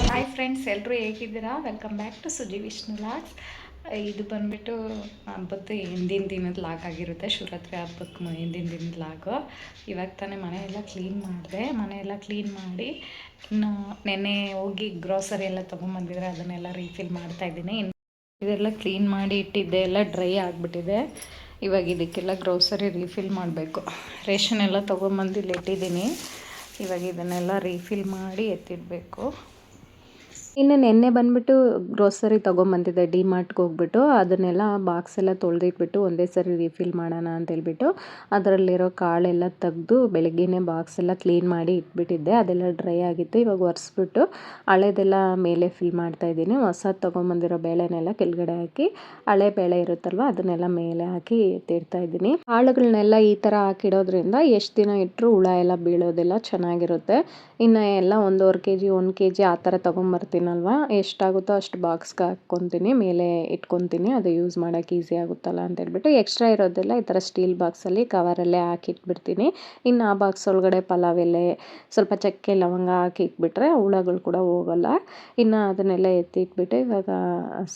Hi friends, ಎಲ್ಲರೂ ಹೇಗಿದ್ದೀರಾ? Welcome back to Suji Vishnu logs. ಇದು ಬಂದುಬಿಟ್ಟು ಹಬ್ಬತ್ತು ಹಿಂದಿನ ದಿನದ ಲಾಗ್ ಆಗಿರುತ್ತೆ. ಶಿವರಾತ್ರಿ ಹಬ್ಬಕ್ಕೆ ಹಿಂದಿನ ದಿನದ ಲಾಗು. ಇವಾಗ ತಾನೇ ಮನೆಯೆಲ್ಲ ಕ್ಲೀನ್ ಮಾಡಿದೆ. ಮನೆಯೆಲ್ಲ ಕ್ಲೀನ್ ಮಾಡಿ ಇನ್ನು ನೆನ್ನೆ ಹೋಗಿ ಗ್ರೋಸರಿ ಎಲ್ಲ ತೊಗೊಂಬಂದಿದ್ರೆ ಅದನ್ನೆಲ್ಲ ರೀಫಿಲ್ ಮಾಡ್ತಾಯಿದ್ದೀನಿ. ಇದೆಲ್ಲ ಕ್ಲೀನ್ ಮಾಡಿ ಇಟ್ಟಿದ್ದೆ, ಎಲ್ಲ ಡ್ರೈ ಆಗಿಬಿಟ್ಟಿದೆ. ಇವಾಗ ಇದಕ್ಕೆಲ್ಲ ಗ್ರೋಸರಿ ರೀಫಿಲ್ ಮಾಡಬೇಕು. ರೇಷನ್ ಎಲ್ಲ ತೊಗೊಂಬಂದು ಇಲ್ಲಿ ಇಟ್ಟಿದ್ದೀನಿ. ಇವಾಗ ಇದನ್ನೆಲ್ಲ ರೀಫಿಲ್ ಮಾಡಿ ಎತ್ತಿಡಬೇಕು. ಇನ್ನು ನೆನ್ನೆ ಬಂದುಬಿಟ್ಟು ಗ್ರೋಸರಿ ತೊಗೊಂಬಂದಿದ್ದೆ ಡಿಮಾರ್ಟ್ಗೆ ಹೋಗ್ಬಿಟ್ಟು. ಅದನ್ನೆಲ್ಲ ಬಾಕ್ಸ್ ಎಲ್ಲ ತೊಳೆದಿಟ್ಬಿಟ್ಟು ಒಂದೇ ಸರಿ ರೀಫಿಲ್ ಮಾಡೋಣ ಅಂತೇಳ್ಬಿಟ್ಟು ಅದರಲ್ಲಿರೋ ಕಾಳೆಲ್ಲ ತೆಗೆದು ಬೆಳಗ್ಗೆನೇ ಬಾಕ್ಸ್ ಎಲ್ಲ ಕ್ಲೀನ್ ಮಾಡಿ ಇಟ್ಬಿಟ್ಟಿದ್ದೆ. ಅದೆಲ್ಲ ಡ್ರೈ ಆಗಿತ್ತು. ಇವಾಗ ಒರೆಸ್ಬಿಟ್ಟು ಹಳೇದೆಲ್ಲ ಮೇಲೆ ಫಿಲ್ ಮಾಡ್ತಾಯಿದ್ದೀನಿ. ಹೊಸದು ತೊಗೊಂಬಂದಿರೋ ಬೇಳೆನೆಲ್ಲ ಕೆಳಗಡೆ ಹಾಕಿ ಹಳೆ ಬೇಳೆ ಇರುತ್ತಲ್ವ ಅದನ್ನೆಲ್ಲ ಮೇಲೆ ಹಾಕಿ ಎತ್ತಿಡ್ತಾಯಿದ್ದೀನಿ. ಕಾಳುಗಳನ್ನೆಲ್ಲ ಈ ಥರ ಹಾಕಿಡೋದ್ರಿಂದ ಎಷ್ಟು ದಿನ ಇಟ್ಟರು ಹುಳ ಎಲ್ಲ ಬೀಳೋದೆಲ್ಲ ಚೆನ್ನಾಗಿರುತ್ತೆ. ಇನ್ನು ಎಲ್ಲ 1.5 kg 1 kg ಆ ಥರ ತೊಗೊಂಬರ್ತೀನಲ್ವ, ಎಷ್ಟಾಗುತ್ತೋ ಅಷ್ಟು ಬಾಕ್ಸ್ಗೆ ಹಾಕ್ಕೊತೀನಿ, ಮೇಲೆ ಇಟ್ಕೊತೀನಿ. ಅದು ಯೂಸ್ ಮಾಡೋಕ್ಕೆ ಈಸಿ ಆಗುತ್ತಲ್ಲ ಅಂತೇಳ್ಬಿಟ್ಟು ಎಕ್ಸ್ಟ್ರಾ ಇರೋದೆಲ್ಲ ಈ ಥರ ಸ್ಟೀಲ್ ಬಾಕ್ಸಲ್ಲಿ ಕವರಲ್ಲೇ ಹಾಕಿಟ್ಬಿಡ್ತೀನಿ. ಇನ್ನು ಆ ಬಾಕ್ಸ್ ಒಳಗಡೆ ಪಲಾವ್ ಎಲೆ, ಸ್ವಲ್ಪ ಚಕ್ಕೆ ಲವಂಗ ಹಾಕಿ ಇಟ್ಬಿಟ್ರೆ ಹುಳಗಳು ಕೂಡ ಹೋಗಲ್ಲ. ಇನ್ನು ಅದನ್ನೆಲ್ಲ ಎತ್ತಿಟ್ಬಿಟ್ಟು ಇವಾಗ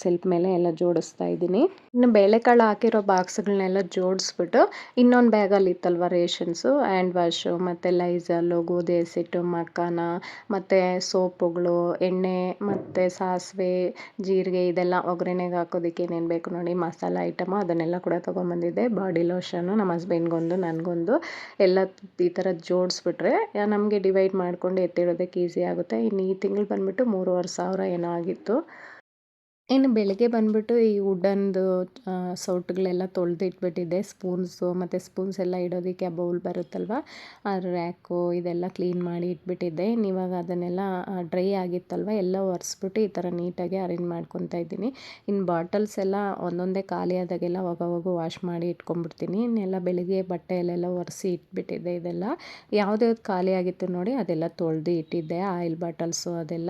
ಸೆಲ್ಫ್ ಮೇಲೆ ಎಲ್ಲ ಜೋಡಿಸ್ತಾ ಇದ್ದೀನಿ. ಇನ್ನು ಬೇಳೆಕಾಳು ಹಾಕಿರೋ ಬಾಕ್ಸ್ಗಳನ್ನೆಲ್ಲ ಜೋಡಿಸ್ಬಿಟ್ಟು ಇನ್ನೊಂದು ಬ್ಯಾಗಲ್ಲಿ ಇತ್ತಲ್ವ ರೇಷನ್ಸು, ಹ್ಯಾಂಡ್ ವಾಶು ಮತ್ತು ಲೈಝಾಲು, ಗೋಧಿ ಹಸಿಟ್ಟು, ಮಕಾನ ಮತ್ತು ಸೋಪುಗಳು, ಎಣ್ಣೆ ಮತ್ತು ಸಾಸಿವೆ, ಜೀರಿಗೆ ಇದೆಲ್ಲ ಒಗ್ಗರಣೆಗೆ ಹಾಕೋದಕ್ಕೆ ಏನೇನು ಬೇಕು ನೋಡಿ ಮಸಾಲ ಐಟಮು ಅದನ್ನೆಲ್ಲ ಕೂಡ ತೊಗೊಂಬಂದಿದ್ದೆ. ಬಾಡಿ ಲೋಷನು ನಮ್ಮ ಹಸ್ಬೆಂಡ್ಗೊಂದು ನನಗೊಂದು ಎಲ್ಲ ಈ ಥರ ಜೋಡಿಸ್ಬಿಟ್ರೆ ನಮಗೆ ಡಿವೈಡ್ ಮಾಡ್ಕೊಂಡು ಎತ್ತಿಡೋದಕ್ಕೆ ಈಸಿ ಆಗುತ್ತೆ. ಇನ್ನು ಈ ತಿಂಗಳು ಬಂದುಬಿಟ್ಟು 3,500 ಏನೋ ಆಗಿತ್ತು. ಇನ್ನು ಬೆಳಗ್ಗೆ ಬಂದುಬಿಟ್ಟು ಈ ವುಡನ್ದು ಸೌಟುಗಳೆಲ್ಲ ತೊಳೆದಿಟ್ಬಿಟ್ಟಿದ್ದೆ. ಸ್ಪೂನ್ಸು ಮತ್ತು ಸ್ಪೂನ್ಸ್ ಎಲ್ಲ ಇಡೋದಕ್ಕೆ ಆ ಬೌಲ್ ಬರುತ್ತಲ್ವ, ಆ ರ್ಯಾಕು ಇದೆಲ್ಲ ಕ್ಲೀನ್ ಮಾಡಿ ಇಟ್ಬಿಟ್ಟಿದ್ದೆ. ಇವಾಗ ಅದನ್ನೆಲ್ಲ ಡ್ರೈ ಆಗಿತ್ತಲ್ವ ಎಲ್ಲ ಒರೆಸ್ಬಿಟ್ಟು ಈ ಥರ ನೀಟಾಗಿ ಅರೇಂಜ್ ಮಾಡ್ಕೊತಾ ಇದ್ದೀನಿ. ಇನ್ನು ಬಾಟಲ್ಸ್ ಎಲ್ಲ ಒಂದೊಂದೇ ಖಾಲಿ ಆದಾಗೆಲ್ಲ ಅವಾಗವಾಗ ವಾಶ್ ಮಾಡಿ ಇಟ್ಕೊಂಡ್ಬಿಡ್ತೀನಿ. ಇನ್ನೆಲ್ಲ ಬೆಳಿಗ್ಗೆ ಬಟ್ಟೆಯಲ್ಲೆಲ್ಲ ಒರೆಸಿ ಇಟ್ಬಿಟ್ಟಿದ್ದೆ. ಇದೆಲ್ಲ ಯಾವುದ್ಯಾವ್ದು ಖಾಲಿ ಆಗಿತ್ತು ನೋಡಿ ಅದೆಲ್ಲ ತೊಳೆದು ಇಟ್ಟಿದ್ದೆ, ಆಯಿಲ್ ಬಾಟಲ್ಸು ಅದೆಲ್ಲ.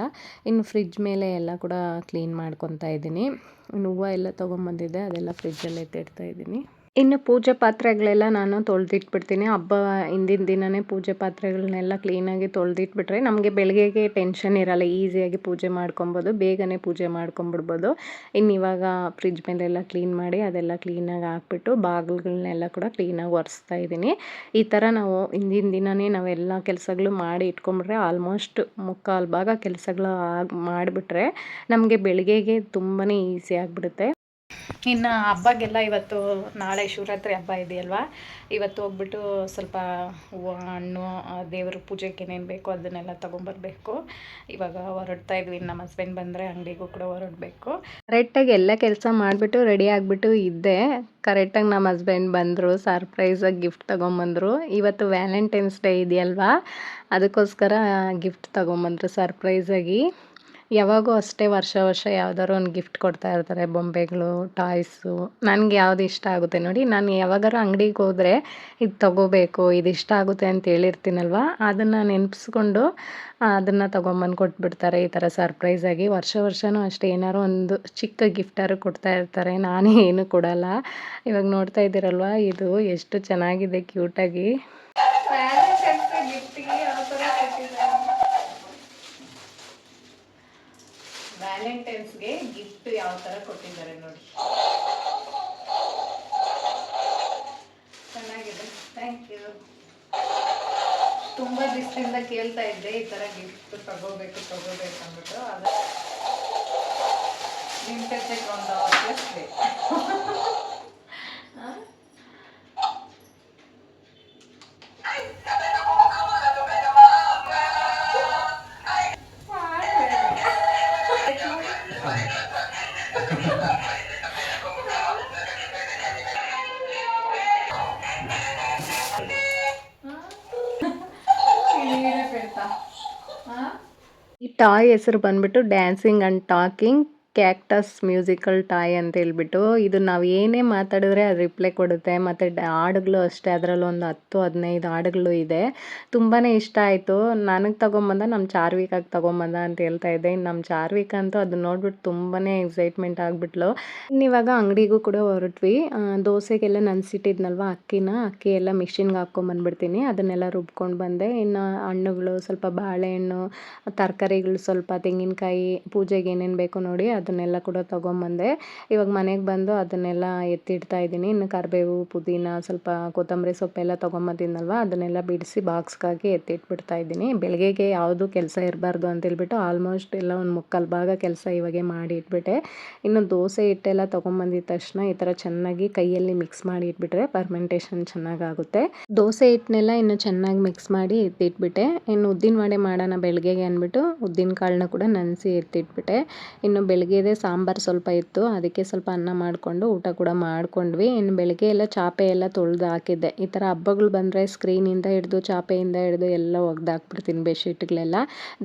ಇನ್ನು ಫ್ರಿಜ್ ಮೇಲೆ ಎಲ್ಲ ಕೂಡ ಕ್ಲೀನ್ ಮಾಡ್ಕೊತಾ ಇದ್ದೀನಿ. ಇನ್ನು ಹೂವು ಎಲ್ಲ ತೊಗೊಂಬಂದಿದ್ದೆ ಅದೆಲ್ಲ ಫ್ರಿಜ್ಜಲ್ಲಿ ಎತ್ತಿಡ್ತಾ ಇದ್ದೀನಿ. ಇನ್ನು ಪೂಜೆ ಪಾತ್ರೆಗಳೆಲ್ಲ ನಾನು ತೊಳೆದಿಟ್ಬಿಡ್ತೀನಿ. ಹಬ್ಬ ಹಿಂದಿನ ದಿನವೇ ಪೂಜೆ ಪಾತ್ರೆಗಳನ್ನೆಲ್ಲ ಕ್ಲೀನಾಗಿ ತೊಳೆದಿಟ್ಬಿಟ್ರೆ ನಮಗೆ ಬೆಳಗ್ಗೆಗೆ ಟೆನ್ಷನ್ ಇರಲ್ಲ, ಈಸಿಯಾಗಿ ಪೂಜೆ ಮಾಡ್ಕೊಬೋದು, ಬೇಗನೆ ಪೂಜೆ ಮಾಡ್ಕೊಂಬಿಡ್ಬೋದು. ಇನ್ನು ಇವಾಗ ಫ್ರಿಜ್ ಮೇಲೆಲ್ಲ ಕ್ಲೀನ್ ಮಾಡಿ ಅದೆಲ್ಲ ಕ್ಲೀನಾಗಿ ಹಾಕ್ಬಿಟ್ಟು ಬಾಗಿಲುಗಳನ್ನೆಲ್ಲ ಕೂಡ ಕ್ಲೀನಾಗಿ ಒರೆಸ್ತಾ ಇದ್ದೀನಿ. ಈ ಥರ ನಾವು ಹಿಂದಿನ ದಿನವೇ ನಾವೆಲ್ಲ ಕೆಲಸಗಳು ಮಾಡಿ ಇಟ್ಕೊಂಡ್ಬಿಟ್ರೆ ಆಲ್ಮೋಸ್ಟ್ 3/4 ಭಾಗ ಕೆಲಸಗಳು ಮಾಡಿಬಿಟ್ರೆ ನಮಗೆ ಬೆಳಗ್ಗೆಗೆ ತುಂಬಾ ಈಸಿ ಆಗಿಬಿಡುತ್ತೆ. ಇನ್ನು ಹಬ್ಬಗೆಲ್ಲ ಇವತ್ತು ನಾಳೆ ಶಿವರಾತ್ರಿ ಹಬ್ಬ ಇದೆಯಲ್ವ, ಇವತ್ತು ಹೋಗ್ಬಿಟ್ಟು ಸ್ವಲ್ಪ ಹೂವು ಹಣ್ಣು ದೇವ್ರ ಪೂಜೆಗೆ ಏನೇನು ಬೇಕೋ ಅದನ್ನೆಲ್ಲ ತೊಗೊಂಬರ್ಬೇಕು. ಇವಾಗ ಹೊರಡ್ತಾ ಇದ್ವಿ. ನಮ್ಮ ಹಸ್ಬೆಂಡ್ ಬಂದರೆ ಅಂಗಡಿಗೂ ಕೂಡ ಹೊರಡಬೇಕು. ಕರೆಕ್ಟಾಗಿ ಎಲ್ಲ ಕೆಲಸ ಮಾಡಿಬಿಟ್ಟು ರೆಡಿ ಆಗಿಬಿಟ್ಟು ಇದ್ದೆ. ಕರೆಕ್ಟಾಗಿ ನಮ್ಮ ಹಸ್ಬೆಂಡ್ ಬಂದರು, ಸರ್ಪ್ರೈಸಾಗಿ ಗಿಫ್ಟ್ ತೊಗೊಂಬಂದರು. ಇವತ್ತು ವ್ಯಾಲೆಂಟೈನ್ಸ್ ಡೇ ಇದೆಯಲ್ವಾ, ಅದಕ್ಕೋಸ್ಕರ ಗಿಫ್ಟ್ ತೊಗೊಂಬಂದರು ಸರ್ಪ್ರೈಸಾಗಿ. ಯಾವಾಗೂ ಅಷ್ಟೇ ವರ್ಷ ವರ್ಷ ಯಾವ್ದಾದ್ರು ಒಂದು ಗಿಫ್ಟ್ ಕೊಡ್ತಾ ಇರ್ತಾರೆ, ಬೊಂಬೆಗಳು, ಟಾಯ್ಸು. ನನಗೆ ಯಾವ್ದು ಇಷ್ಟ ಆಗುತ್ತೆ ನೋಡಿ, ನಾನು ಯಾವಾಗಾರು ಅಂಗಡಿಗೆ ಹೋದರೆ ಇದು ತೊಗೋಬೇಕು, ಇದು ಇಷ್ಟ ಆಗುತ್ತೆ ಅಂತ ಹೇಳಿರ್ತೀನಲ್ವ, ಅದನ್ನು ನೆನಪಿಸ್ಕೊಂಡು ಅದನ್ನು ತೊಗೊಂಬಂದು ಕೊಟ್ಬಿಡ್ತಾರೆ ಈ ಥರ ಸರ್ಪ್ರೈಸಾಗಿ. ವರ್ಷವೂ ಅಷ್ಟೇ ಏನಾದ್ರು ಒಂದು ಚಿಕ್ಕ ಗಿಫ್ಟಾದ್ರು ಕೊಡ್ತಾ ಇರ್ತಾರೆ. ನಾನೇ ಏನೂ ಕೊಡಲ್ಲ. ಇವಾಗ ನೋಡ್ತಾ ಇದ್ದೀರಲ್ವ, ಇದು ಎಷ್ಟು ಚೆನ್ನಾಗಿದೆ ಕ್ಯೂಟಾಗಿ. ವ್ಯಾಲೆಂಟೈನ್ಸ್ಗೆ ಗಿಫ್ಟ್ ಯಾವ ಥರ ಕೊಟ್ಟಿದ್ದಾರೆ ನೋಡಿ, ಚೆನ್ನಾಗಿದೆ. Thank you. ತುಂಬ ದಿವಸದಿಂದ ಕೇಳ್ತಾ ಇದ್ದೆ ಈ ಥರ ಗಿಫ್ಟ್ ತಗೋಬೇಕು ಅಂದ್ಬಿಟ್ಟು. ಅದು ನಿಮ್ಮ ಜೊತೆಗೆ ಒಂದು ಪ್ಲಸ್ ಬೇಕು. ಈ ಟಾಯ್ ಹೆಸರು ಬಂದ್ಬಿಟ್ಟು dancing and talking cactus musical toy ಅಂತ ಹೇಳ್ಬಿಟ್ಟು ಇದು ನಾವು ಏನೇ ಮಾತಾಡಿದ್ರೆ ಅದು ರಿಪ್ಲೈ ಕೊಡುತ್ತೆ. ಮತ್ತು ಹಾಡುಗಳು ಅಷ್ಟೇ, ಅದರಲ್ಲಿ ಒಂದು 10-15 ಹಾಡುಗಳು ಇದೆ. ತುಂಬಾ ಇಷ್ಟ ಆಯಿತು. ನನಗೆ ತೊಗೊಂಬಂದ ನಮ್ಮ ಚಾರ್ವಿಕಾಗೆ ತೊಗೊಂಬಂದ ಅಂತ ಹೇಳ್ತಾ ಇದ್ದೆ. ಇನ್ನು ನಮ್ಮ ಚಾರ್ವಿಕ ಅಂತೂ ಅದನ್ನ ನೋಡ್ಬಿಟ್ಟು ತುಂಬಾ ಎಕ್ಸೈಟ್ಮೆಂಟ್ ಆಗಿಬಿಟ್ಲು. ಇನ್ನಿವಾಗ ಅಂಗಡಿಗೂ ಕೂಡ ಹೊರಟ್ವಿ. ದೋಸೆಗೆಲ್ಲ ನೆನೆಸಿಟ್ಟಿದ್ನಲ್ವ ಅಕ್ಕಿ ಎಲ್ಲ ಮಿಷಿನ್ಗೆ ಹಾಕ್ಕೊಂಬಂದ್ಬಿಡ್ತೀನಿ. ಅದನ್ನೆಲ್ಲ ರುಬ್ಕೊಂಡು ಬಂದೆ. ಇನ್ನು ಹಣ್ಣುಗಳು, ಸ್ವಲ್ಪ ಬಾಳೆಹಣ್ಣು, ತರಕಾರಿಗಳು, ಸ್ವಲ್ಪ ತೆಂಗಿನಕಾಯಿ, ಪೂಜೆಗೆ ಏನೇನು ಬೇಕು ನೋಡಿ ಅದನ್ನೆಲ್ಲ ಕೂಡ ತೊಗೊಂಬಂದೆ. ಇವಾಗ ಮನೆಗೆ ಬಂದು ಅದನ್ನೆಲ್ಲ ಎತ್ತಿಡ್ತಾ ಇದ್ದೀನಿ. ಇನ್ನು ಕರಿಬೇವು, ಪುದೀನ, ಸ್ವಲ್ಪ ಕೊತ್ತಂಬರಿ ಸೊಪ್ಪೆಲ್ಲ ತೊಗೊಂಬಂದಿದ್ನಲ್ವ ಅದನ್ನೆಲ್ಲ ಬಿಡಿಸಿ ಬಾಕ್ಸ್ಗಾಗಿ ಎತ್ತಿಟ್ಬಿಡ್ತಾ ಇದ್ದೀನಿ. ಬೆಳಗ್ಗೆಗೆ ಯಾವುದು ಕೆಲಸ ಇರಬಾರ್ದು ಅಂತೇಳ್ಬಿಟ್ಟು ಆಲ್ಮೋಸ್ಟ್ ಎಲ್ಲ ಒಂದು 3/4 ಭಾಗ ಕೆಲಸ ಇವಾಗೆ ಮಾಡಿ ಇಟ್ಬಿಟ್ಟೆ. ಇನ್ನು ದೋಸೆ ಹಿಟ್ಟೆಲ್ಲ ತೊಗೊಂಬಂದಿದ ತಕ್ಷಣ ಈ ಥರ ಚೆನ್ನಾಗಿ ಕೈಯಲ್ಲಿ ಮಿಕ್ಸ್ ಮಾಡಿ ಇಟ್ಬಿಟ್ರೆ ಫರ್ಮೆಂಟೇಷನ್ ಚೆನ್ನಾಗಾಗುತ್ತೆ. ದೋಸೆ ಹಿಟ್ಟನ್ನೆಲ್ಲ ಇನ್ನು ಚೆನ್ನಾಗಿ ಮಿಕ್ಸ್ ಮಾಡಿ ಎತ್ತಿಟ್ಬಿಟ್ಟೆ. ಇನ್ನು ಉದ್ದಿನ ವಡೆ ಮಾಡೋಣ ಬೆಳಗ್ಗೆಗೆ ಅಂದ್ಬಿಟ್ಟು ಉದ್ದಿನ ಕಾಳನ್ನ ಕೂಡ ನೆನೆಸಿ ಎತ್ತಿಟ್ಬಿಟ್ಟೆ. ಇನ್ನು ಬೆಳಗ್ಗೆದೇ ಸಾಂಬಾರು ಸ್ವಲ್ಪ ಇತ್ತು, ಅದಕ್ಕೆ ಸ್ವಲ್ಪ ಅನ್ನ ಮಾಡಿಕೊಂಡು ಊಟ ಕೂಡ ಮಾಡ್ಕೊಂಡ್ವಿ. ಇನ್ನು ಬೆಳಗ್ಗೆ ಎಲ್ಲ ಚಾಪೆ ಎಲ್ಲ ತೊಳೆದು ಹಾಕಿದ್ದೆ. ಈ ಥರ ಹಬ್ಬಗಳು ಬಂದರೆ ಸ್ಕ್ರೀನಿಂದ ಹಿಡಿದು ಚಾಪೆಯಿಂದ ಹಿಡಿದು ಎಲ್ಲ ಒಗ್ದಾಕ್ಬಿಡ್ತೀನಿ ಬೆಡ್ಶೀಟ್ಗಳೆಲ್ಲ.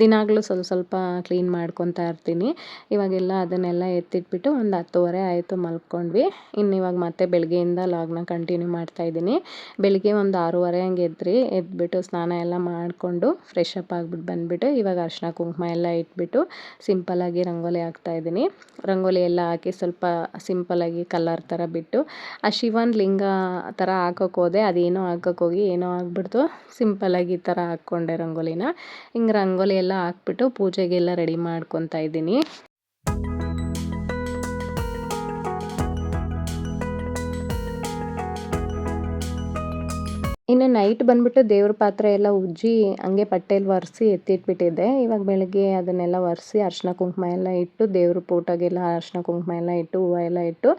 ದಿನಾಗಲೂ ಸ್ವಲ್ಪ ಕ್ಲೀನ್ ಮಾಡ್ಕೊತಾ ಇರ್ತೀನಿ. ಇವಾಗೆಲ್ಲ ಅದನ್ನೆಲ್ಲ ಎತ್ತಿಟ್ಬಿಟ್ಟು ಒಂದು 10:30 ಆಯಿತು ಮಲ್ಕೊಂಡ್ವಿ. ಇನ್ನು ಇವಾಗ ಮತ್ತೆ ಬೆಳಗ್ಗೆಯಿಂದ ಲಾಗ್ನ ಕಂಟಿನ್ಯೂ ಮಾಡ್ತಾಯಿದ್ದೀನಿ. ಬೆಳಿಗ್ಗೆ ಒಂದು 6:30 ಹಂಗೆ ಎದ್ಬಿಟ್ಟು ಸ್ನಾನ ಎಲ್ಲ ಮಾಡಿಕೊಂಡು ಫ್ರೆಶ್ ಅಪ್ ಆಗಿಬಿಟ್ಟು ಬಂದುಬಿಟ್ಟು ಇವಾಗ ಅರಿಶಿನ ಕುಂಕುಮ ಎಲ್ಲ ಇಟ್ಬಿಟ್ಟು ಸಿಂಪಲ್ಲಾಗಿ ರಂಗೋಲಿ ಹಾಕ್ತಾಯಿದ್ದೀನಿ. ರಂಗೋಲಿ ಎಲ್ಲ ಹಾಕಿ ಸ್ವಲ್ಪ ಸಿಂಪಲ್ಲಾಗಿ ಕಲರ್ ಥರ ಬಿಟ್ಟು ಆ ಶಿವನ ಲಿಂಗ ಥರ ಹಾಕೋಕೆ ಹೋದೆ. ಅದೇನೋ ಹಾಕೋಕ್ಕೋಗಿ ಏನೋ ಆಗಿಬಿಡ್ತು. ಸಿಂಪಲ್ಲಾಗಿ ಈ ಥರ ಹಾಕ್ಕೊಂಡೆ ರಂಗೋಲಿನ. ಹಿಂಗೆ ರಂಗೋಲಿ ಎಲ್ಲ ಹಾಕ್ಬಿಟ್ಟು ಪೂಜೆಗೆಲ್ಲ ರೆಡಿ ಮಾಡ್ಕೊತಾ ಇದ್ದೀನಿ. ಇನ್ನು ನೈಟ್ ಬಂದುಬಿಟ್ಟು ದೇವ್ರ ಪಾತ್ರೆ ಎಲ್ಲ ಉಜ್ಜಿ ಹಂಗೆ ಬಟ್ಟೆಯಲ್ಲಿ ಒರೆಸಿ ಎತ್ತಿಟ್ಬಿಟ್ಟಿದ್ದೆ. ಇವಾಗ ಬೆಳಗ್ಗೆ ಅದನ್ನೆಲ್ಲ ಒರೆಸಿ ಅರಿಶಿನ ಕುಂಕುಮ ಎಲ್ಲ ಇಟ್ಟು ದೇವ್ರ ಫೋಟೋಗೆಲ್ಲ ಅರಿಶಿನ ಕುಂಕುಮ ಎಲ್ಲ ಇಟ್ಟು ಹೂವು ಎಲ್ಲ ಇಟ್ಟು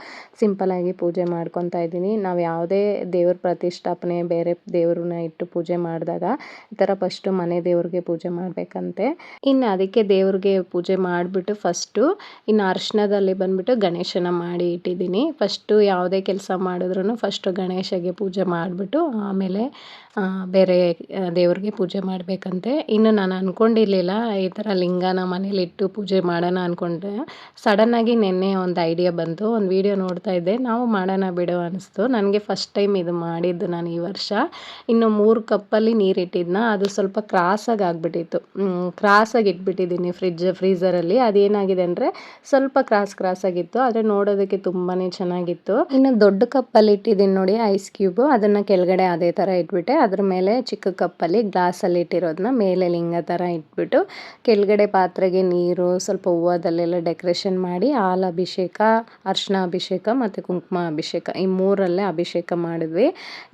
ಸಿಂಪಲ್ಲಾಗಿ ಪೂಜೆ ಮಾಡ್ಕೊತಾ ಇದ್ದೀನಿ. ನಾವು ಯಾವುದೇ ದೇವ್ರ ಪ್ರತಿಷ್ಠಾಪನೆ ಬೇರೆ ದೇವ್ರನ್ನ ಇಟ್ಟು ಪೂಜೆ ಮಾಡಿದಾಗ ಈ ಥರ ಫಸ್ಟು ಮನೆ ದೇವ್ರಿಗೆ ಪೂಜೆ ಮಾಡಬೇಕಂತೆ. ಇನ್ನು ಅದಕ್ಕೆ ದೇವ್ರಿಗೆ ಪೂಜೆ ಮಾಡಿಬಿಟ್ಟು ಇನ್ನು ಅರಿಶಿನದಲ್ಲಿ ಬಂದುಬಿಟ್ಟು ಗಣೇಶನ ಮಾಡಿ ಇಟ್ಟಿದ್ದೀನಿ. ಫಸ್ಟು ಯಾವುದೇ ಕೆಲಸ ಮಾಡಿದ್ರೂ ಫಸ್ಟು ಗಣೇಶಗೆ ಪೂಜೆ ಮಾಡಿಬಿಟ್ಟು ಆಮೇಲೆ ಬೇರೆ ದೇವ್ರಿಗೆ ಪೂಜೆ ಮಾಡಬೇಕಂತೆ. ಇನ್ನು ನಾನು ಅಂದ್ಕೊಂಡಿರಲಿಲ್ಲ ಈ ಥರ ಲಿಂಗನ ಮನೇಲಿ ಇಟ್ಟು ಪೂಜೆ ಮಾಡೋಣ ಅಂದ್ಕೊಂಡೆ. ಸಡನ್ನಾಗಿ ನಿನ್ನೆ ಒಂದು ಐಡಿಯಾ ಬಂತು. ಒಂದು ವಿಡಿಯೋ ನೋಡ್ತಾ ಇದ್ದೆ, ನಾವು ಮಾಡೋಣ ಬಿಡು ಅನ್ನಿಸ್ತು. ನನಗೆ ಫಸ್ಟ್ ಟೈಮ್ ಇದು ಮಾಡಿದ್ದು ನಾನು ಈ ವರ್ಷ. ಇನ್ನು 3 ಕಪ್ಪಲ್ಲಿ ನೀರು ಇಟ್ಟಿದ್ನ, ಅದು ಸ್ವಲ್ಪ ಕ್ರಾಸಾಗಿ ಆಗಿಬಿಟ್ಟಿತ್ತು. ಕ್ರಾಸಾಗಿ ಇಟ್ಬಿಟ್ಟಿದ್ದೀನಿ ಫ್ರೀಝರಲ್ಲಿ. ಅದೇನಾಗಿದೆ ಅಂದರೆ ಸ್ವಲ್ಪ ಕ್ರಾಸಾಗಿತ್ತು, ಆದರೆ ನೋಡೋದಕ್ಕೆ ತುಂಬಾ ಚೆನ್ನಾಗಿತ್ತು. ಇನ್ನು ದೊಡ್ಡ ಕಪ್ಪಲ್ಲಿ ಇಟ್ಟಿದ್ದೀನಿ ನೋಡಿ ಐಸ್ ಕ್ಯೂಬು, ಅದನ್ನು ಕೆಳಗಡೆ ಅದೇ ಥರ ಇಟ್ಬಿಟ್ಟೆ. ಅದ್ರ ಮೇಲೆ ಚಿಕ್ಕ ಕಪ್ಪಲ್ಲಿ ಗ್ಲಾಸಲ್ಲಿ ಇಟ್ಟಿರೋದನ್ನ ಮೇಲೆ ಲಿಂಗ ಥರ ಇಟ್ಬಿಟ್ಟು ಕೆಳಗಡೆ ಪಾತ್ರೆಗೆ ನೀರು, ಸ್ವಲ್ಪ ಹೂವದಲ್ಲೆಲ್ಲ ಡೆಕೋರೇಷನ್ ಮಾಡಿ ಹಾಲು ಅಭಿಷೇಕ, ಅರಿಶಿನ ಅಭಿಷೇಕ ಮತ್ತು ಕುಂಕುಮ ಅಭಿಷೇಕ ಈ 3ರಲ್ಲೇ ಅಭಿಷೇಕ ಮಾಡಿದ್ವಿ.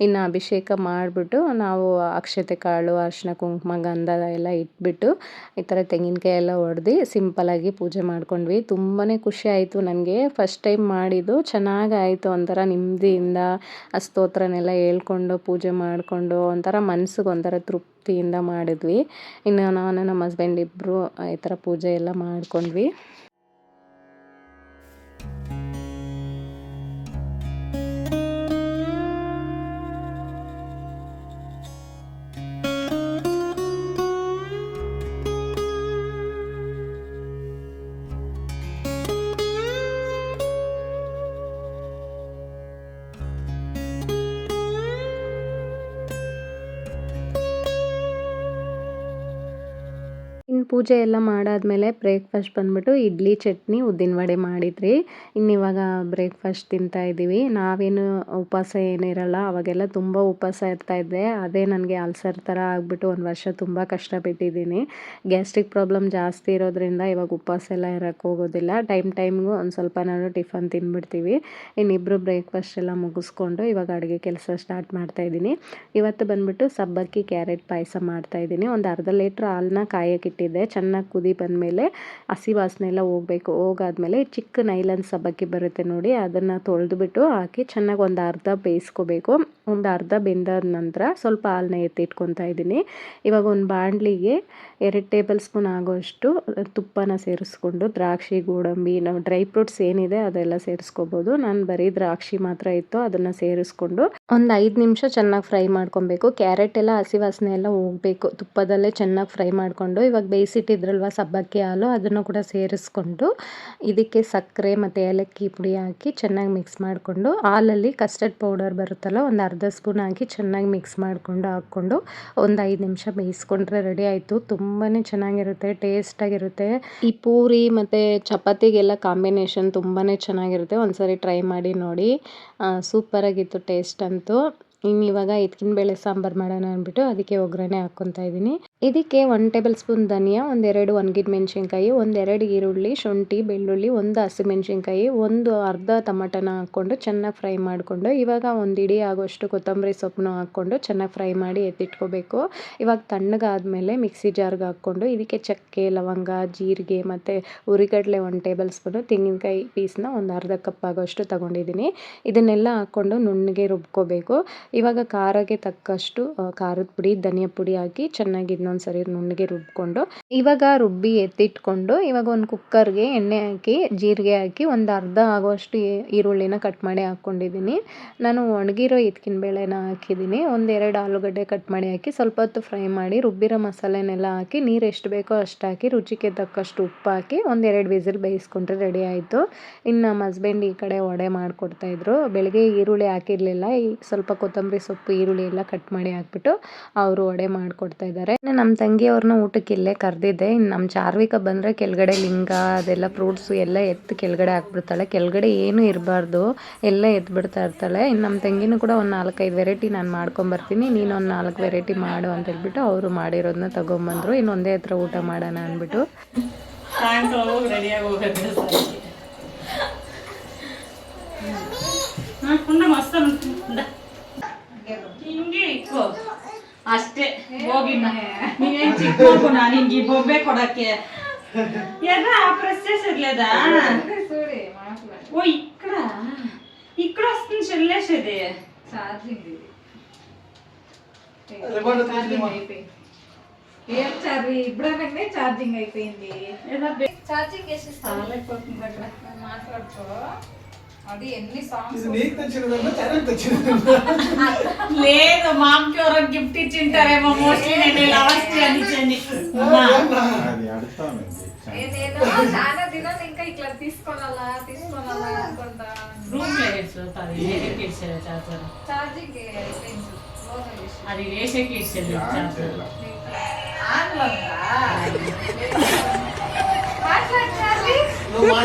ಇನ್ನು ಅಭಿಷೇಕ ಮಾಡಿಬಿಟ್ಟು ನಾವು ಅಕ್ಷತೆ ಕಾಳು, ಅರಿಶಿನ ಕುಂಕುಮ, ಗಂಧ ಎಲ್ಲ ಇಟ್ಬಿಟ್ಟು ಈ ಥರ ತೆಂಗಿನಕಾಯಿ ಎಲ್ಲ ಹೊಡೆದು ಸಿಂಪಲ್ಲಾಗಿ ಪೂಜೆ ಮಾಡ್ಕೊಂಡ್ವಿ. ತುಂಬಾ ಖುಷಿ ಆಯಿತು ನನಗೆ. ಫಸ್ಟ್ ಟೈಮ್ ಮಾಡಿದ್ದು ಚೆನ್ನಾಗಾಯಿತು. ಒಂಥರ ನೆಮ್ಮದಿಯಿಂದ ಆ ಸ್ತೋತ್ರನೆಲ್ಲ ಹೇಳ್ಕೊಂಡು ಪೂಜೆ ಮಾಡಿಕೊಂಡು ಒಂಥರ ಮನ್ಸಿಗೆ ಒಂಥರ ತೃಪ್ತಿಯಿಂದ ಮಾಡಿದ್ವಿ. ಇನ್ನು ನಾನು ನಮ್ಮ ಹಸ್ಬೆಂಡ್ ಇಬ್ಬರು ಈ ಥರ ಪೂಜೆ ಎಲ್ಲ ಮಾಡ್ಕೊಂಡ್ವಿ. ಪೂಜೆ ಎಲ್ಲ ಮಾಡಾದ್ಮೇಲೆ ಬ್ರೇಕ್ಫಾಸ್ಟ್ ಬಂದ್ಬಿಟ್ಟು ಇಡ್ಲಿ, ಚಟ್ನಿ, ಉದ್ದಿನ ವಡೆ ಮಾಡಿದ್ರಿ. ಇನ್ನಿವಾಗ ಬ್ರೇಕ್ಫಾಸ್ಟ್ ತಿಂತಾ ಇದ್ದೀವಿ. ನಾವೇನು ಉಪವಾಸ ಏನಿರಲ್ಲ, ಅವಾಗೆಲ್ಲ ತುಂಬ ಉಪವಾಸ ಇರ್ತಾಯಿದ್ದೆ. ಅದೇ ನನಗೆ ಅಲ್ಸರ್ ಥರ ಆಗಿಬಿಟ್ಟು ಒಂದು ವರ್ಷ ತುಂಬ ಕಷ್ಟಪಟ್ಟಿದ್ದೀನಿ. ಗ್ಯಾಸ್ಟ್ರಿಕ್ ಪ್ರಾಬ್ಲಮ್ ಜಾಸ್ತಿ ಇರೋದ್ರಿಂದ ಇವಾಗ ಉಪವಾಸ ಎಲ್ಲ ಇರೋಕ್ಕೆ ಹೋಗೋದಿಲ್ಲ. ಟೈಮ್ಗೂ ಒಂದು ಸ್ವಲ್ಪ ನಾನು ಟಿಫನ್ ತಿಂದ್ಬಿಡ್ತೀವಿ. ಇನ್ನಿಬ್ಬರು ಬ್ರೇಕ್ಫಾಸ್ಟ್ ಎಲ್ಲ ಮುಗಿಸ್ಕೊಂಡು ಇವಾಗ ಅಡುಗೆ ಕೆಲಸ ಸ್ಟಾರ್ಟ್ ಮಾಡ್ತಾಯಿದ್ದೀನಿ. ಇವತ್ತು ಬಂದ್ಬಿಟ್ಟು ಸಬ್ಬಕ್ಕಿ ಕ್ಯಾರೆಟ್ ಪಾಯಸ ಮಾಡ್ತಾಯಿದ್ದೀನಿ. ಒಂದು ಅರ್ಧ ಲೀಟ್ರ್ ಹಾಲನ್ನ ಕಾಯಕ್ಕಿಟ್ಟಿದ್ದೆ. ಚೆನ್ನಾಗಿ ಕುದಿ ಬಂದಮೇಲೆ ಹಸಿ ವಾಸನೆ ಎಲ್ಲ ಹೋಗಬೇಕು. ಹೋಗಾದ್ಮೇಲೆ ಚಿಕ್ಕ ನೈಲನ್ ಸಬ್ಬಕ್ಕಿ ಬರುತ್ತೆ ನೋಡಿ, ಅದನ್ನು ತೊಳೆದ್ಬಿಟ್ಟು ಹಾಕಿ ಚೆನ್ನಾಗಿ ಒಂದು ಅರ್ಧ ಬೇಯಿಸ್ಕೋಬೇಕು. ಒಂದು ಅರ್ಧ ಬೆಂದಾದ ನಂತರ ಸ್ವಲ್ಪ ಹಾಲನ್ನ ಎತ್ತಿಟ್ಕೊತಾ ಇದ್ದೀನಿ. ಇವಾಗ ಒಂದು ಬಾಣಲಿಗೆ 2 ಟೇಬಲ್ ಸ್ಪೂನ್ ಆಗೋಷ್ಟು ತುಪ್ಪನ ಸೇರಿಸ್ಕೊಂಡು ದ್ರಾಕ್ಷಿ, ಗೋಡಂಬಿ, ನಾವು ಡ್ರೈ ಫ್ರೂಟ್ಸ್ ಏನಿದೆ ಅದೆಲ್ಲ ಸೇರಿಸ್ಕೋಬೋದು. ನಾನು ಬರೀ ದ್ರಾಕ್ಷಿ ಮಾತ್ರ ಇತ್ತು, ಅದನ್ನು ಸೇರಿಸ್ಕೊಂಡು ಒಂದು 5 ನಿಮಿಷ ಚೆನ್ನಾಗಿ ಫ್ರೈ ಮಾಡ್ಕೊಬೇಕು. ಕ್ಯಾರೆಟ್ ಎಲ್ಲ ಹಸಿ ವಾಸನೆ ಎಲ್ಲ ಹೋಗಬೇಕು. ತುಪ್ಪದಲ್ಲೇ ಚೆನ್ನಾಗಿ ಫ್ರೈ ಮಾಡಿಕೊಂಡು ಇವಾಗ ಬೇಯಿಸಿಟ್ಟಿದ್ರಲ್ವ ಸಬ್ಬಕ್ಕಿ ಹಾಲು, ಅದನ್ನು ಕೂಡ ಸೇರಿಸ್ಕೊಂಡು ಇದಕ್ಕೆ ಸಕ್ಕರೆ ಮತ್ತು ಏಲಕ್ಕಿ ಪುಡಿ ಹಾಕಿ ಚೆನ್ನಾಗಿ ಮಿಕ್ಸ್ ಮಾಡಿಕೊಂಡು ಹಾಲಲ್ಲಿ ಕಸ್ಟರ್ಡ್ ಪೌಡರ್ ಬರುತ್ತಲ್ಲ ಒಂದು ಅರ್ಧ ಸ್ಪೂನ್ ಹಾಕಿ ಚೆನ್ನಾಗಿ ಮಿಕ್ಸ್ ಮಾಡಿಕೊಂಡು ಹಾಕ್ಕೊಂಡು ಒಂದು 5 ನಿಮಿಷ ಬೇಯಿಸ್ಕೊಂಡ್ರೆ ರೆಡಿ ಆಯಿತು. ತುಂಬಾ ಚೆನ್ನಾಗಿರುತ್ತೆ, ಟೇಸ್ಟಾಗಿರುತ್ತೆ. ಈ ಪೂರಿ ಮತ್ತು ಚಪಾತಿಗೆಲ್ಲ ಕಾಂಬಿನೇಷನ್ ತುಂಬಾ ಚೆನ್ನಾಗಿರುತ್ತೆ. ಒಂದ್ಸರಿ ಟ್ರೈ ಮಾಡಿ ನೋಡಿ. ಸೂಪರಾಗಿತ್ತು ಟೇಸ್ಟ್ ಅಂತೂ. ಇನ್ನು ಇವಾಗ ಎತ್ಕಿನ ಬೇಳೆ ಸಾಂಬಾರು ಮಾಡೋಣ ಅಂದ್ಬಿಟ್ಟು ಅದಕ್ಕೆ ಒಗ್ಗರಣೆ ಹಾಕ್ಕೊತಾ ಇದ್ದೀನಿ. ಇದಕ್ಕೆ 1 ಟೇಬಲ್ ಸ್ಪೂನ್ ಧನಿಯಾ, 1-2 ಒಣಗಿದ ಮೆಣಸಿನ್ಕಾಯಿ, 1-2 ಈರುಳ್ಳಿ, ಶುಂಠಿ, ಬೆಳ್ಳುಳ್ಳಿ, 1 ಹಸಿಮೆಣಸಿನ್ಕಾಯಿ, ಅರ್ಧ ಟೊಮಟನ ಹಾಕ್ಕೊಂಡು ಚೆನ್ನಾಗಿ ಫ್ರೈ ಮಾಡಿಕೊಂಡು ಇವಾಗ ಒಂದು ಇಡೀ ಆಗೋಷ್ಟು ಕೊತ್ತಂಬರಿ ಸೊಪ್ಪನ್ನು ಹಾಕ್ಕೊಂಡು ಚೆನ್ನಾಗಿ ಫ್ರೈ ಮಾಡಿ ಎತ್ತಿಟ್ಕೋಬೇಕು. ಇವಾಗ ತಣ್ಣಗಾದ್ಮೇಲೆ ಮಿಕ್ಸಿ ಜಾರ್ಗೆ ಹಾಕ್ಕೊಂಡು ಇದಕ್ಕೆ ಚಕ್ಕೆ, ಲವಂಗ, ಜೀರಿಗೆ ಮತ್ತು ಹುರಿಗಡಲೆ 1 ಟೇಬಲ್ ಸ್ಪೂನು, ತೆಂಗಿನಕಾಯಿ ಪೀಸ್ನ ಒಂದು ಅರ್ಧ ಕಪ್ ಆಗೋಷ್ಟು ತೊಗೊಂಡಿದ್ದೀನಿ. ಇದನ್ನೆಲ್ಲ ಹಾಕ್ಕೊಂಡು ನುಣ್ಣಗೆ ರುಬ್ಕೋಬೇಕು. ಇವಾಗ ಖಾರಕ್ಕೆ ತಕ್ಕಷ್ಟು ಖಾರದ ಪುಡಿ, ಧನಿಯಾ ಪುಡಿ ಹಾಕಿ ಚೆನ್ನಾಗಿ ಇನ್ನೊಂದ್ಸರಿ ನುಣ್ಣಗೆ ರುಬ್ಕೊಂಡು ಇವಾಗ ರುಬ್ಬಿ ಎತ್ತಿಟ್ಕೊಂಡು ಇವಾಗ ಒಂದು ಕುಕ್ಕರ್ಗೆ ಎಣ್ಣೆ ಹಾಕಿ ಜೀರಿಗೆ ಹಾಕಿ ಒಂದು ಅರ್ಧ ಆಗೋಷ್ಟು ಈರುಳ್ಳಿನ ಕಟ್ ಮಾಡಿ ಹಾಕ್ಕೊಂಡಿದ್ದೀನಿ. ನಾನು ಒಣಗಿರೋ ಎತ್ಕಿನ ಬೇಳೆನ ಹಾಕಿದ್ದೀನಿ. 1-2 ಆಲೂಗಡ್ಡೆ ಕಟ್ ಮಾಡಿ ಹಾಕಿ ಸ್ವಲ್ಪ ಹೊತ್ತು ಫ್ರೈ ಮಾಡಿ ರುಬ್ಬಿರೋ ಮಸಾಲೆನೆಲ್ಲ ಹಾಕಿ ನೀರು ಎಷ್ಟು ಬೇಕೋ ಅಷ್ಟು ಹಾಕಿ ರುಚಿಗೆ ತಕ್ಕಷ್ಟು ಉಪ್ಪು ಹಾಕಿ 1-2 ವಿಸಿಲ್ ಬೇಯಿಸ್ಕೊಂಡ್ರೆ ರೆಡಿ ಆಯಿತು. ಇನ್ನು ನಮ್ಮ ಹಸ್ಬೆಂಡ್ ಈ ಕಡೆ ವಡೆ ಮಾಡಿಕೊಡ್ತಾಯಿದ್ರು. ಬೆಳಗ್ಗೆ ಈರುಳ್ಳಿ ಹಾಕಿರಲಿಲ್ಲ, ಸ್ವಲ್ಪ ಕೊತ್ತಂಬರಿ ಸೊಪ್ಪು, ಈರುಳ್ಳಿ ಎಲ್ಲ ಕಟ್ ಮಾಡಿ ಹಾಕ್ಬಿಟ್ಟು ಅವರು ವಡೆ ಮಾಡಿಕೊಡ್ತಾ ಇದ್ದಾರೆ. ನಮ್ಮ ತಂಗಿಯವ್ರನ್ನ ಊಟಕ್ಕೆ ಇಲ್ಲೇ ಕರೆದಿದ್ದೆ. ಇನ್ನು ನಮ್ಮ ಚಾರ್ವಿಕ ಬಂದರೆ ಕೆಳಗಡೆ ಲಿಂಗ ಅದೆಲ್ಲ ಫ್ರೂಟ್ಸು ಎಲ್ಲ ಎತ್ತು ಕೆಳಗಡೆ ಹಾಕ್ಬಿಡ್ತಾಳೆ. ಕೆಳಗಡೆ ಏನೂ ಇರಬಾರ್ದು, ಎಲ್ಲ ಎತ್ಬಿಡ್ತಾ ಇರ್ತಾಳೆ. ಇನ್ನು ನಮ್ಮ ತಂಗಿನೂ ಕೂಡ ಒಂದು 4-5 ವೆರೈಟಿ ನಾನು ಮಾಡ್ಕೊಂಬರ್ತೀನಿ, ನೀನು ಒಂದು 4 ವೆರೈಟಿ ಮಾಡು ಅಂತ ಹೇಳ್ಬಿಟ್ಟು ಅವರು ಮಾಡಿರೋದನ್ನ ತೊಗೊಂಬಂದರು. ಇನ್ನು ಒಂದೇ ಹತ್ರ ಊಟ ಮಾಡೋಣ ಅಂದ್ಬಿಟ್ಟು ರೆಡಿಯಾಗಿ ಹೋಗೋದು ಹಿಂಗೆ ಇಕ್ಕೋ ಅಷ್ಟೇ. ಹೋಗಿ ನೀನೇನ್ ಚಿಕ್ಕ ಮಗು, ನಾನು ಹಿಂಗೆ ಬೊಬ್ಬೆ ಕೊಡಕ್ಕೆ ಎಲ್ಲ ప్రెస్ లేదా ఓ ఇక్కడ వస్తుంది చెల్లేసేది ఛార్జింగ్. ఏం చార్జి ఇప్పుడే ఛార్జింగ్ అయిపోయింది. ఛార్జింగ్ వేసేస్తాను మాట్లాడుకో. అది ఎన్ని సాంగ్స్ లేదు, మా అమ్మకి ఎవరో గిఫ్ట్ ఇచ్చింటారేమో మోస్ట్లీ. నేను లవర్స్ అనిచ్చండి చాలా దినాలు ఇంకా ఇట్లా తీసుకోవాలా అనుకుంటా. రూమ్ ఛార్జింగ్ అది వేసేకి ఇచ్చేది చార్జర్.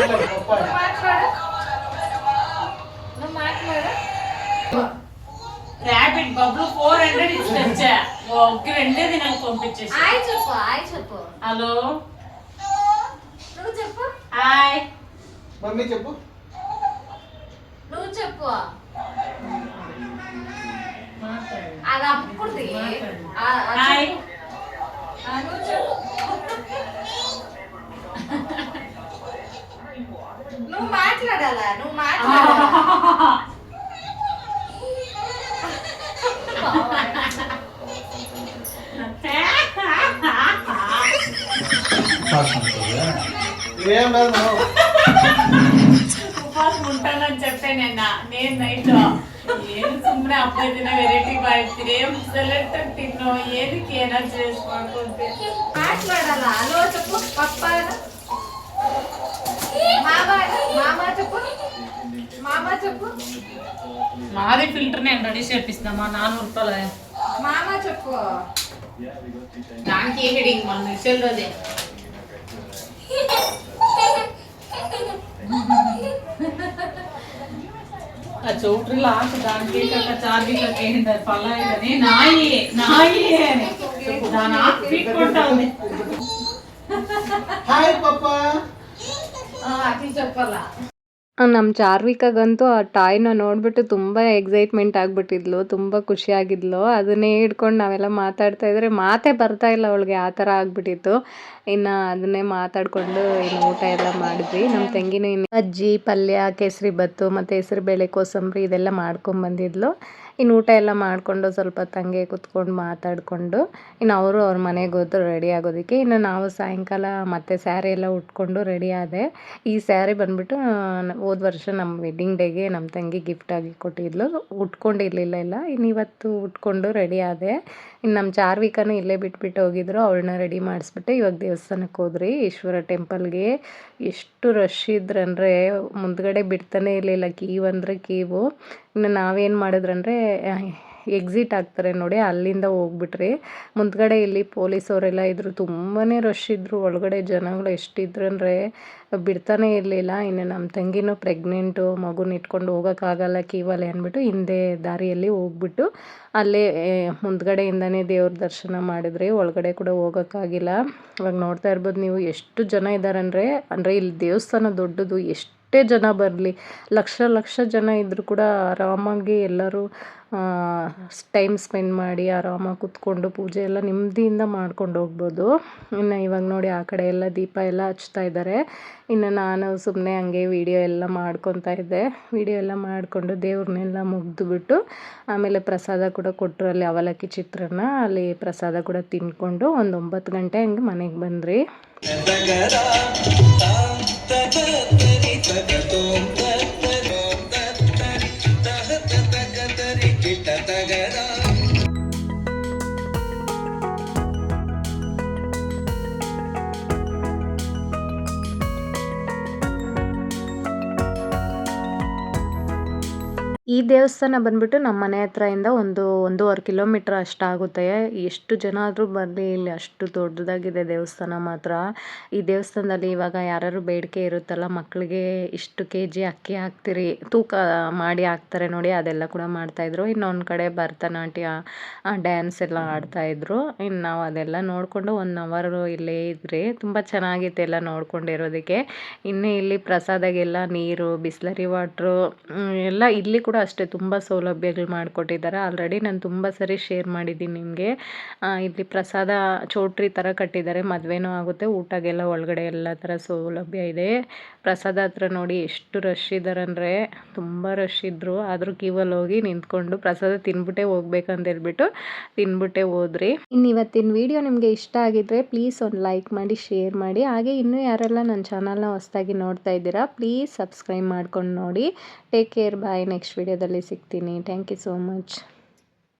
ర్యాపిడ్ బబ్లు 400 ఇచ్చా. ఒక్క రెండే దినాలు పంపించేసి. హాయ్ చెప్పు. హలో నువ్వు చెప్పు. హాయ్ మమ్మీ చెప్పు. నువ్వు చెప్పు. అది అప్పుడుది. హాయ్ నువ్వు చెప్పు. నువ్వు మాట్లాడాలా? ఉపాసం ఉంటానని చెప్పానన్న నేను నైట్. ಏನು ಸುಮ್ಮನೆ ಹಬ್ಬ ದಿನ ವೆರೈಟಿ ಮಾಡ್ತೀರಿ, ಸೆಲೆಕ್ಟ್ ತಿನ್ನೋ ಏನಕ್ಕೆ ಏನಾದ್ರು చేసుకుంటే మాట్లాడాల. హలో చెప్పు. పప్ప మామ చెప్పు. మాది ఫిల్టర్ నేను రెడీ చేపిస్తామా 400 రూపాయలు. మామ చెప్పు. దానికి హెడింగ్ మన సెల్లోదే. ఆ చౌట్రీ లాస్ట్ దానికి చార్జింగ్ ఏంటి పల్లా ఇదని నాయి అని దాని ఆకు పీక్కుంటా ఉంది. హాయ్ ಪಾಪಾ. ಅತಿ చెప్పಲ್ಲ. ನಮ್ಮ ಚಾರ್ವಿಕಾಗಂತೂ ಆ ಟಾಯ್ನ ನೋಡಿಬಿಟ್ಟು ತುಂಬ ಎಕ್ಸೈಟ್ಮೆಂಟ್ ಆಗಿಬಿಟ್ಟಿದ್ಲು, ತುಂಬ ಖುಷಿಯಾಗಿದ್ಲು. ಅದನ್ನೇ ಹಿಡ್ಕೊಂಡು ನಾವೆಲ್ಲ ಮಾತಾಡ್ತಾ ಇದ್ರೆ ಮಾತೇ ಬರ್ತಾ ಇಲ್ಲ ಅವಳಿಗೆ, ಆ ಥರ ಆಗಿಬಿಟ್ಟಿತ್ತು. ಇನ್ನು ಅದನ್ನೇ ಮಾತಾಡಿಕೊಂಡು ಇನ್ನು ಊಟ ಎಲ್ಲ ಮಾಡಿದ್ವಿ. ನಮ್ಮ ತಂಗಿನೂ ಇನ್ನು ಅಜ್ಜಿ ಪಲ್ಯ ಕೇಸರಿ ಬತ್ತು ಮತ್ತು ಹೆಸರುಬೇಳೆ ಕೋಸಂಬರಿ ಇದೆಲ್ಲ ಮಾಡ್ಕೊಂಬಂದಿದ್ಲು. ಇನ್ನು ಊಟ ಎಲ್ಲ ಮಾಡಿಕೊಂಡು ಸ್ವಲ್ಪ ತಂಗೆ ಕೂತ್ಕೊಂಡು ಮಾತಾಡಿಕೊಂಡು ಇನ್ನು ಅವರು ಅವ್ರ ಮನೆಗೆ ಹೋದ್ರು ರೆಡಿ ಆಗೋದಕ್ಕೆ. ಇನ್ನು ನಾವು ಸಾಯಂಕಾಲ ಮತ್ತೆ ಸ್ಯಾರಿ ಎಲ್ಲ ಉಟ್ಕೊಂಡು ರೆಡಿ ಆದೆ. ಈ ಸ್ಯಾರಿ ಬಂದುಬಿಟ್ಟು ಹೋದ ವರ್ಷ ನಮ್ಮ ವೆಡ್ಡಿಂಗ್ ಡೇಗೆ ನಮ್ಮ ತಂಗಿ ಗಿಫ್ಟಾಗಿ ಕೊಟ್ಟಿದ್ಲು. ಉಟ್ಕೊಂಡಿರಲಿಲ್ಲ ಇನ್ನು ಇವತ್ತು ಉಟ್ಕೊಂಡು ರೆಡಿ ಆದೆ. ಇನ್ನು ನಮ್ಮ ಚಾರ್ವಿಕನೂ ಇಲ್ಲೇ ಬಿಟ್ಬಿಟ್ಟು ಹೋಗಿದ್ರು, ಅವಳನ್ನ ರೆಡಿ ಮಾಡಿಸ್ಬಿಟ್ಟು ಇವಾಗ ದೇವಸ್ಥಾನಕ್ಕೆ ಹೋದ್ರಿ ಈಶ್ವರ ಟೆಂಪಲ್ಗೆ. ಎಷ್ಟು ರಶ್ ಇದ್ರಂದರೆ ಮುಂದ್ಗಡೆ ಬಿಡ್ತಾನೆ ಇರಲಿಲ್ಲ, ಕ್ಯೂ ಅಂದರೆ ಕ್ಯೂ. ಇನ್ನು ನಾವೇನು ಮಾಡಿದ್ರಂದರೆ ಎಕ್ಸಿಟ್ ಆಗ್ತಾರೆ ನೋಡಿ, ಅಲ್ಲಿಂದ ಹೋಗ್ಬಿಟ್ರಿ. ಮುಂದ್ಗಡೆ ಇಲ್ಲಿ ಪೊಲೀಸವರೆಲ್ಲ ಇದ್ದರು, ತುಂಬಾ ರಶ್ ಇದ್ದರು. ಒಳಗಡೆ ಜನಗಳು ಎಷ್ಟಿದ್ರಂದರೆ ಬಿಡ್ತಾನೆ ಇರಲಿಲ್ಲ. ಇನ್ನು ನಮ್ಮ ತಂಗಿನೂ ಪ್ರೆಗ್ನೆಂಟು, ಮಗುನ ಇಟ್ಕೊಂಡು ಹೋಗೋಕ್ಕಾಗಲ್ಲ ಕ್ಯೂವಲ್ಲಿ ಅಂದ್ಬಿಟ್ಟು ಹಿಂದೆ ದಾರಿಯಲ್ಲಿ ಹೋಗ್ಬಿಟ್ಟು ಅಲ್ಲೇ ಮುಂದ್ಗಡೆಯಿಂದನೇ ದೇವ್ರ ದರ್ಶನ ಮಾಡಿದ್ರಿ. ಒಳಗಡೆ ಕೂಡ ಹೋಗೋಕ್ಕಾಗಿಲ್ಲ. ಇವಾಗ ನೋಡ್ತಾ ಇರ್ಬೋದು ನೀವು ಎಷ್ಟು ಜನ ಇದ್ದಾರಂದರೆ, ಇಲ್ಲಿ ದೇವಸ್ಥಾನ ದೊಡ್ಡದು, ಎಷ್ಟೇ ಜನ ಬರಲಿ, ಲಕ್ಷ ಜನ ಇದ್ದರೂ ಕೂಡ ಆರಾಮಾಗಿ ಎಲ್ಲರೂ ಟೈಮ್ ಸ್ಪೆಂಡ್ ಮಾಡಿ ಆರಾಮಾಗಿ ಕೂತ್ಕೊಂಡು ಪೂಜೆ ಎಲ್ಲ ನೆಮ್ಮದಿಯಿಂದ ಮಾಡ್ಕೊಂಡು ಹೋಗ್ಬೋದು. ಇನ್ನು ಇವಾಗ ನೋಡಿ ಆ ಕಡೆ ಎಲ್ಲ ದೀಪ ಎಲ್ಲ ಹಚ್ತಾ ಇದ್ದಾರೆ. ಇನ್ನು ನಾನು ಸುಮ್ಮನೆ ಹಂಗೆ ವಿಡಿಯೋ ಎಲ್ಲ ಮಾಡ್ಕೊತಾ ಇದ್ದೆ. ವಿಡಿಯೋ ಎಲ್ಲ ಮಾಡಿಕೊಂಡು ದೇವ್ರನ್ನೆಲ್ಲ ಮುಗಿದ್ಬಿಟ್ಟು ಆಮೇಲೆ ಪ್ರಸಾದ ಕೂಡ ಕೊಟ್ಟರು. ಅಲ್ಲಿ ಅವಲಕ್ಕಿ ಚಿತ್ರಾನ್ನ, ಅಲ್ಲಿ ಪ್ರಸಾದ ಕೂಡ ತಿಂದ್ಕೊಂಡು ಒಂದು 9 ಗಂಟೆ ಹಂಗೆ ಮನೆಗೆ ಬಂದ್ರಿ. ಈ ದೇವಸ್ಥಾನ ಬಂದ್ಬಿಟ್ಟು ನಮ್ಮ ಮನೆ ಹತ್ರದಿಂದ 1.5 ಕಿಲೋಮೀಟ್ರ್ ಅಷ್ಟಾಗುತ್ತೆ. ಎಷ್ಟು ಜನ ಆದರೂ ಬರಲಿ, ಇಲ್ಲಿ ಅಷ್ಟು ದೊಡ್ಡದಾಗಿದೆ ದೇವಸ್ಥಾನ ಮಾತ್ರ. ಈ ದೇವಸ್ಥಾನದಲ್ಲಿ ಇವಾಗ ಯಾರು ಬೇಡಿಕೆ ಇರುತ್ತಲ್ಲ, ಮಕ್ಕಳಿಗೆ ಇಷ್ಟು kg ಅಕ್ಕಿ ಹಾಕ್ತಿರಿ, ತೂಕ ಮಾಡಿ ಹಾಕ್ತಾರೆ ನೋಡಿ, ಅದೆಲ್ಲ ಕೂಡ ಮಾಡ್ತಾಯಿದ್ರು. ಇನ್ನೊಂದು ಕಡೆ ಭರತನಾಟ್ಯ ಡ್ಯಾನ್ಸ್ ಎಲ್ಲ ಆಡ್ತಾಯಿದ್ರು. ಇನ್ನು ನಾವು ಅದೆಲ್ಲ ನೋಡಿಕೊಂಡು 1 ಅವರ್ ಇಲ್ಲೇ ಇದ್ರಿ. ತುಂಬ ಚೆನ್ನಾಗಿತ್ತು ಎಲ್ಲ ನೋಡ್ಕೊಂಡಿರೋದಕ್ಕೆ. ಇನ್ನು ಇಲ್ಲಿ ಪ್ರಸಾದಗೆಲ್ಲ ನೀರು, ಬಿಸ್ಲರಿ ವಾಟ್ರು ಎಲ್ಲ ಇಲ್ಲಿ ಕೂಡ ಅಷ್ಟೇ ತುಂಬ ಸೌಲಭ್ಯಗಳು ಮಾಡಿಕೊಟ್ಟಿದ್ದಾರೆ. ಆಲ್ರೆಡಿ ನಾನು ತುಂಬ ಸರಿ ಶೇರ್ ಮಾಡಿದ್ದೀನಿ ನಿಮಗೆ. ಇಲ್ಲಿ ಪ್ರಸಾದ ಚೌಟ್ರಿ ಥರ ಕಟ್ಟಿದ್ದಾರೆ, ಮದುವೆನೂ ಆಗುತ್ತೆ, ಊಟಗೆಲ್ಲ ಒಳಗಡೆ ಎಲ್ಲ ಥರ ಸೌಲಭ್ಯ ಇದೆ. ಪ್ರಸಾದ ಹತ್ರ ನೋಡಿ ಎಷ್ಟು ರಶ್ ಇದ್ದಾರೆ ಅಂದರೆ ತುಂಬ ರಶ್ ಇದ್ದರು. ಆದರೂ ಕ್ಯೂವಲ್ಲಿ ಹೋಗಿ ನಿಂತ್ಕೊಂಡು ಪ್ರಸಾದ ತಿಂದ್ಬಿಟ್ಟೇ ಹೋಗ್ಬೇಕಂತ ಹೇಳ್ಬಿಟ್ಟು ತಿಂದ್ಬಿಟ್ಟೇ ಹೋದ್ರಿ. ಇನ್ನು ಇವತ್ತಿನ ವಿಡಿಯೋ ನಿಮಗೆ ಇಷ್ಟ ಆಗಿದ್ದರೆ ಪ್ಲೀಸ್ ಒಂದು ಲೈಕ್ ಮಾಡಿ, ಶೇರ್ ಮಾಡಿ. ಹಾಗೆ ಇನ್ನೂ ಯಾರೆಲ್ಲ ನನ್ನ ಚಾನಲ್ನ ಹೊಸದಾಗಿ ನೋಡ್ತಾ ಇದ್ದೀರಾ ಪ್ಲೀಸ್ ಸಬ್ಸ್ಕ್ರೈಬ್ ಮಾಡ್ಕೊಂಡು ನೋಡಿ. ಟೇಕ್ ಕೇರ್, ಬಾಯ್. ನೆಕ್ಸ್ಟ್ ವಿಡಿಯೋದಲ್ಲಿ ಸಿಗ್ತೀನಿ. Thank you so much.